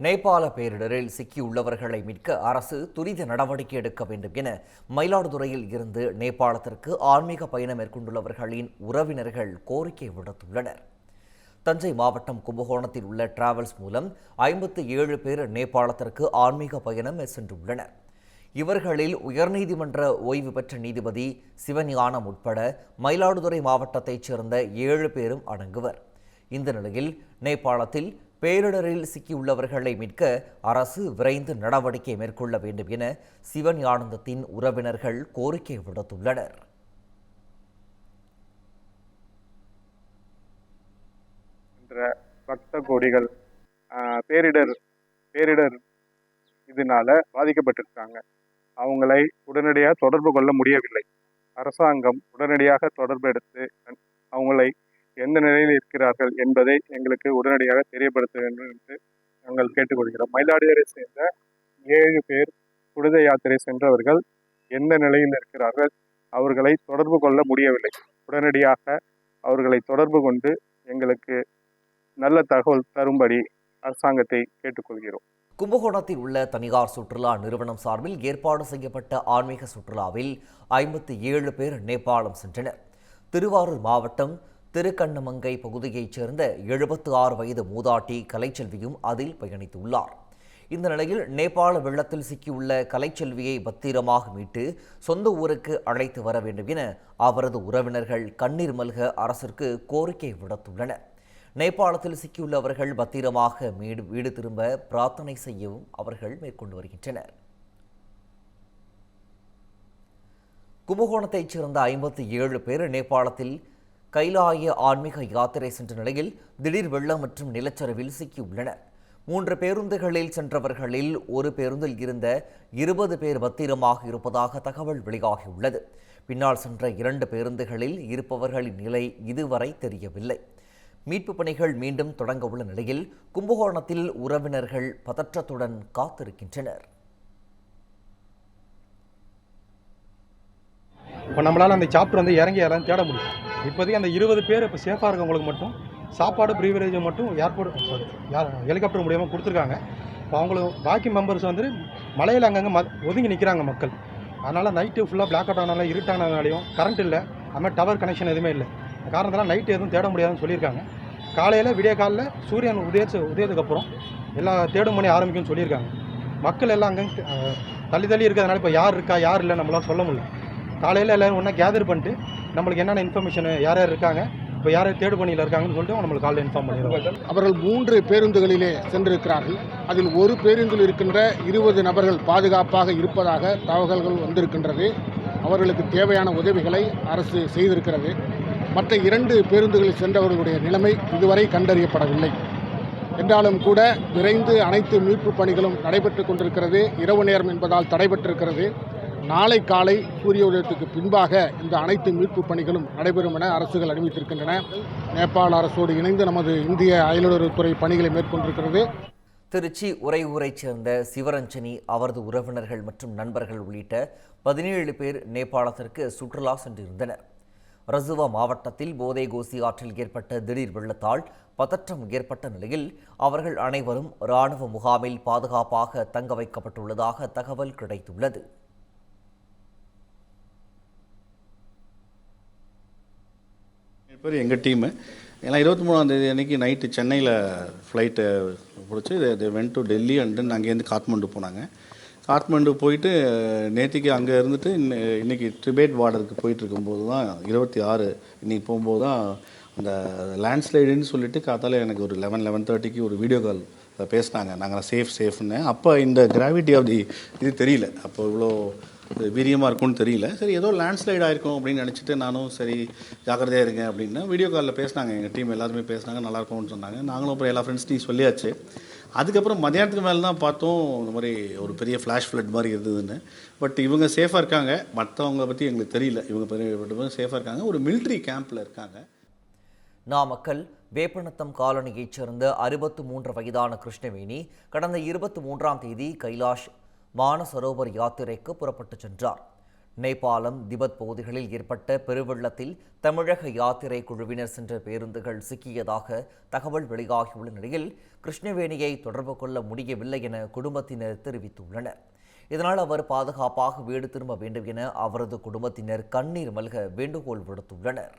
நேபாள பேரிடரில் சிக்கியுள்ளவர்களை மீட்க அரசு துரித நடவடிக்கை எடுக்க வேண்டும் என மயிலாடுதுறையில் இருந்து நேபாளத்திற்கு ஆன்மீக பயணம் மேற்கொண்டுள்ளவர்களின் உறவினர்கள் கோரிக்கை விடுத்துள்ளனர். தஞ்சை மாவட்டம் கும்பகோணத்தில் உள்ள டிராவல்ஸ் மூலம் 57 பேர் நேபாளத்திற்கு ஆன்மீக பயணம் சென்றுள்ளனர். இவர்களில் உயர்நீதிமன்ற ஓய்வு பெற்ற நீதிபதி சிவஞானம் உட்பட மயிலாடுதுறை மாவட்டத்தைச் சேர்ந்த 7 பேரும் அடங்குவர். இந்த நிலையில் நேபாளத்தில் பேரிடரில் சிக்கியுள்ளவர்களை மீட்க அரசு விரைந்து நடவடிக்கை மேற்கொள்ள வேண்டும் என சிவஞானந்தத்தின் உறவினர்கள் கோரிக்கை விடுத்துள்ளனர். பக்த கோடிகள் பேரிடர் இதனால பாதிக்கப்பட்டிருக்காங்க. அவங்களை உடனடியாக தொடர்பு கொள்ள முடியவில்லை. அரசாங்கம் உடனடியாக தொடர்பு எடுத்து அவங்களை எந்த நிலையில் இருக்கிறார்கள் என்பதை எங்களுக்கு உடனடியாக தெரியப்படுத்த வேண்டும் என்று நாங்கள் கேட்டுக்கொள்கிறோம். மயிலாடுதுறை சேர்ந்த 7 பேர் புனித யாத்திரை சென்றவர்கள் எந்த நிலையில் இருக்கிறார்கள், அவர்களை தொடர்பு கொள்ள முடியவில்லை. உடனடியாக அவர்களை தொடர்பு கொண்டு எங்களுக்கு நல்ல தகவல் தரும்படி அரசாங்கத்தை கேட்டுக்கொள்கிறோம். கும்பகோணத்தில் உள்ள தனியார் சுற்றுலா நிறுவனம் சார்பில் ஏற்பாடு செய்யப்பட்ட ஆன்மீக சுற்றுலாவில் 57 பேர் நேபாளம் சென்றனர். திருவாரூர் மாவட்டம் திருக்கண்ணமங்கை பகுதியைச் சேர்ந்த 76 வயது மூதாட்டி கலைச்செல்வியும் அதில் பயணித்துள்ளார். இந்த நிலையில் நேபாள வெள்ளத்தில் சிக்கியுள்ள கலைச்செல்வியை பத்திரமாக மீட்டு சொந்த ஊருக்கு அழைத்து வர வேண்டும் என அவரது உறவினர்கள் கண்ணீர் மல்க அரசிற்கு கோரிக்கை விடுத்துள்ளனர். நேபாளத்தில் சிக்கியுள்ளவர்கள் பத்திரமாக வீடு திரும்ப பிரார்த்தனை செய்யவும் அவர்கள் மேற்கொண்டு வருகின்றனர். கும்பகோணத்தைச் சேர்ந்த 57 பேர் நேபாளத்தில் கைலாய ஆன்மீக யாத்திரை சென்ற நிலையில் திடீர் வெள்ளம் மற்றும் நிலச்சரிவில் சிக்கியுள்ளனர். 3 பேருந்துகளில் சென்றவர்களில் ஒரு பேருந்தில் இருந்த 20 பேர் பத்திரமாக இருப்பதாக தகவல் வெளியாகியுள்ளது. பின்னால் சென்ற 2 பேருந்துகளில் இருப்பவர்களின் நிலை இதுவரை தெரியவில்லை. மீட்பு பணிகள் மீண்டும் தொடங்க உள்ள நிலையில் கும்பகோணத்தில் உறவினர்கள் பதற்றத்துடன் காத்திருக்கின்றனர். இப்போ நம்மளால் அந்த சாப்டர் இறங்கி யாரும் தேட முடியும். இப்போதைக்கு அந்த 20 பேர் இப்போ சேஃபாக இருக்கவங்களுக்கு மட்டும் சாப்பாடு ப்ரீவரேஜ் மட்டும் ஹெலிகாப்டர் மூலியமாக கொடுத்துருக்காங்க. இப்போ அவங்களுக்கு பாக்கி மெம்பர்ஸ் மலையில் அங்கங்கே ஒதுங்கி நிற்கிறாங்க மக்கள். அதனால் நைட்டு ஃபுல்லாக பிளாக் அவுட் ஆனாலும் இருட்டானதுனாலையும் கரண்ட் இல்லை, அதுமாதிரி டவர் கனெக்ஷன் எதுவுமே இல்லை. காரணத்தெல்லாம் நைட்டு எதுவும் தேட முடியாதுன்னு சொல்லியிருக்காங்க. காலையில் விடிய காலில் சூரியன் உதயத்துக்கப்புறம் எல்லாம் தேடும் பணி ஆரம்பிக்கும்னு சொல்லியிருக்காங்க. மக்கள் எல்லாம் அங்கே தள்ளி இருக்கிறதுனால இப்போ யார் இருக்கா யார் இல்லை நம்மளால் சொல்ல முடியல. காலையில் எல்லோரும் ஒன்றா கேதர் பண்ணிட்டு நம்மளுக்கு என்னென்ன இன்ஃபர்மேஷன் யார் யார் இருக்காங்க, இப்போ யார் தேடு பணியில் இருக்காங்கன்னு சொல்லிட்டு நம்மளுக்கு காலையில் இன்ஃபார்ம் பண்ணிடுவாங்க. அவர்கள் 3 பேருந்துகளிலே சென்றிருக்கிறார்கள். அதில் ஒரு பேருந்தில் இருக்கின்ற 20 நபர்கள் பாதுகாப்பாக இருப்பதாக தகவல்கள் வந்திருக்கின்றது. அவர்களுக்கு தேவையான உதவிகளை அரசு செய்திருக்கிறது. மற்ற 2 பேருந்துகளில் சென்றவர்களுடைய நிலைமை இதுவரை கண்டறியப்படவில்லை. என்றாலும் கூட விரைந்து அனைத்து மீட்பு பணிகளும் நடைபெற்று கொண்டிருக்கிறது. இரவு நேரம் என்பதால் தடைபட்டிருக்கிறது. நாளை காலை சூரிய உதயத்துக்கு பின்பாக இந்த அனைத்து மீட்பு பணிகளும் நடைபெறும் என அரசுகள் அறிவித்திருக்கின்றன. நேபாள அரசோடு இணைந்து நமது இந்திய அயலுறவுத்துறை பணிகளை மேற்கொண்டிருக்கிறது. திருச்சி உறையூரைச் சேர்ந்த சிவரஞ்சனி, அவரது உறவினர்கள் மற்றும் நண்பர்கள் உள்ளிட்ட 17 பேர் நேபாளத்திற்கு சுற்றுலா சென்றிருந்தனர். ரசுவா மாவட்டத்தில் போதை கோசி ஆற்றில் ஏற்பட்ட திடீர் வெள்ளத்தால் பதற்றம் ஏற்பட்ட நிலையில் அவர்கள் அனைவரும் இராணுவ முகாமில் பாதுகாப்பாக தங்க வைக்கப்பட்டுள்ளதாக தகவல் கிடைத்துள்ளது. எங்கள் டீமு ஏன்னா 23ஆம் தேதி அன்றைக்கி நைட்டு சென்னையில் ஃப்ளைட்டை பிடிச்சி இது went to Delhi and then அங்கேருந்து காத்மண்டு போனாங்க. காத்மண்டு போயிட்டு நேற்றுக்கு அங்கே இருந்துட்டு இன்றைக்கி டிபேட் பார்டருக்கு போயிட்டுருக்கும்போது தான் 26 இன்றைக்கி போகும்போது தான் அந்த லேண்ட்ஸ்லைடுன்னு சொல்லிட்டு காத்தால எனக்கு ஒரு 11:30க்கு ஒரு வீடியோ கால் பேசினாங்க. நாங்கள் சேஃப்னு. அப்போ இந்த கிராவிட்டி ஆஃப் தி இது தெரியல, அப்போ இவ்வளோ வீரியமாக இருக்கும்னு தெரியல. சரி ஏதோ லேண்ட்ஸ்லைட் ஆகிருக்கும் அப்படின்னு நினச்சிட்டு நானும் சரி ஜாக்கிரதையாக இருங்க அப்படின்னா வீடியோ காலில் பேசினாங்க. எங்கள் டீம் எல்லாருமே பேசினாங்க, நல்லாயிருக்கும்னு சொன்னாங்க. நாங்களும் அப்புறம் எல்லா ஃப்ரெண்ட்ஸ்டையும் சொல்லியாச்சு. அதுக்கப்புறம் மதியானத்துக்கு மேலே தான் பார்த்தோம் இந்த மாதிரி ஒரு பெரிய ஃப்ளாஷ் ஃப்ளட் மாதிரி இருந்ததுன்னு. பட் இவங்க சேஃபாக இருக்காங்க, மற்றவங்களை பற்றி எங்களுக்கு தெரியல. இவங்க சேஃபாக இருக்காங்க, ஒரு மிலிட்ரி கேம்பில் இருக்காங்க. நாமக்கல் வேப்பநத்தம் காலனியைச் சேர்ந்த 63 வயதான கிருஷ்ணவேணி கடந்த 23ஆம் தேதி கைலாஷ் மானசரோவர் யாத்திரைக்கு புறப்பட்டு சென்றார். நேபாளம் திபெத் பகுதிகளில் ஏற்பட்ட பெருவெள்ளத்தில் தமிழக யாத்திரை குழுவினர் சென்ற பேருந்துகள் சிக்கியதாக தகவல் வெளியாகியுள்ள நிலையில் கிருஷ்ணவேணியை தொடர்பு கொள்ள முடியவில்லை என குடும்பத்தினர் தெரிவித்துள்ளனர். இதனால் அவர் பாதுகாப்பாக வீடு திரும்ப வேண்டும் என அவரது குடும்பத்தினர் கண்ணீர் மல்க வேண்டுகோள் விடுத்துள்ளனர்.